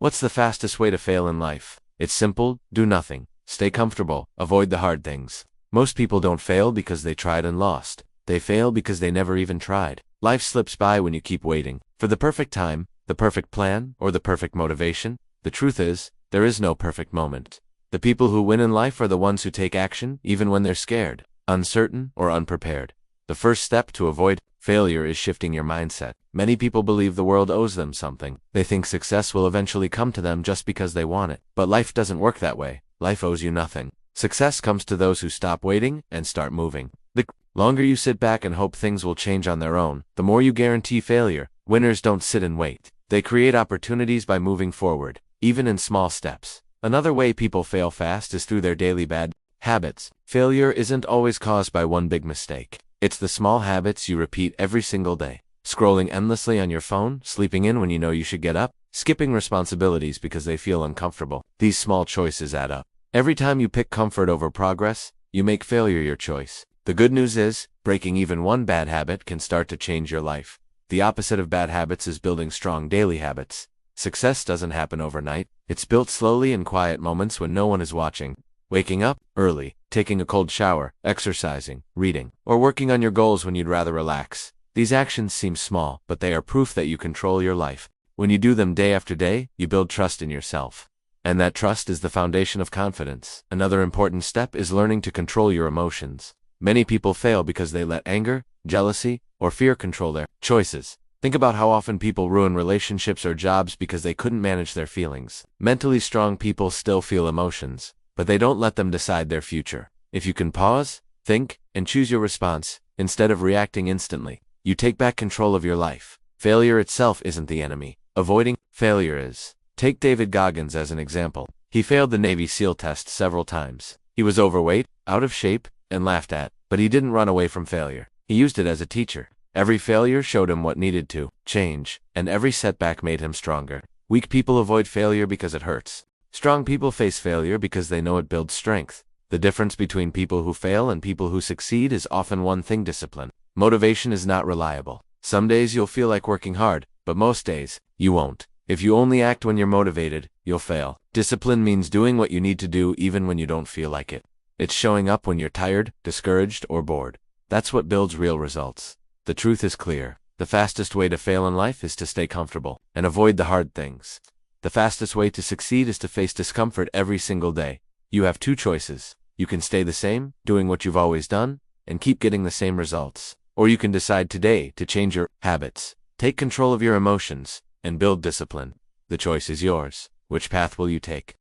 What's the fastest way to fail in life? It's simple: do nothing. Stay comfortable. Avoid the hard things. Most people don't fail because they tried and lost. They fail because they never even tried. Life slips by when you keep waiting for the perfect time, the perfect plan, or the perfect motivation. The truth is, there is no perfect moment. The people who win in life are the ones who take action even when they're scared, uncertain, or unprepared. The first step to avoid failure is shifting your mindset. Many people believe the world owes them something. They think success will eventually come to them just because they want it. But life doesn't work that way. Life owes you nothing. Success comes to those who stop waiting and start moving. The longer you sit back and hope things will change on their own, the more you guarantee failure. Winners don't sit and wait. They create opportunities by moving forward, even in small steps. Another way people fail fast is through their daily bad habits. Failure isn't always caused by one big mistake. It's the small habits you repeat every single day. Scrolling endlessly on your phone, sleeping in when you know you should get up, skipping responsibilities because they feel uncomfortable. These small choices add up. Every time you pick comfort over progress, you make failure your choice. The good news is, breaking even one bad habit can start to change your life. The opposite of bad habits is building strong daily habits. Success doesn't happen overnight. It's built slowly in quiet moments when no one is watching. Waking up early, taking a cold shower, exercising, reading, or working on your goals when you'd rather relax. These actions seem small, but they are proof that you control your life. When you do them day after day, you build trust in yourself. And that trust is the foundation of confidence. Another important step is learning to control your emotions. Many people fail because they let anger, jealousy, or fear control their choices. Think about how often people ruin relationships or jobs because they couldn't manage their feelings. Mentally strong people still feel emotions, but they don't let them decide their future. If you can pause, think, and choose your response, instead of reacting instantly, you take back control of your life. Failure itself isn't the enemy. Avoiding failure is. Take David Goggins as an example. He failed the Navy SEAL test several times. He was overweight, out of shape, and laughed at, but he didn't run away from failure. He used it as a teacher. Every failure showed him what needed to change, and every setback made him stronger. Weak people avoid failure because it hurts. Strong people face failure because they know it builds strength. The difference between people who fail and people who succeed is often one thing: discipline. Motivation is not reliable. Some days you'll feel like working hard, but most days, you won't. If you only act when you're motivated, you'll fail. Discipline means doing what you need to do even when you don't feel like it. It's showing up when you're tired, discouraged, or bored. That's what builds real results. The truth is clear. The fastest way to fail in life is to stay comfortable and avoid the hard things. The fastest way to succeed is to face discomfort every single day. You have two choices. You can stay the same, doing what you've always done, and keep getting the same results. Or you can decide today to change your habits, take control of your emotions, and build discipline. The choice is yours. Which path will you take?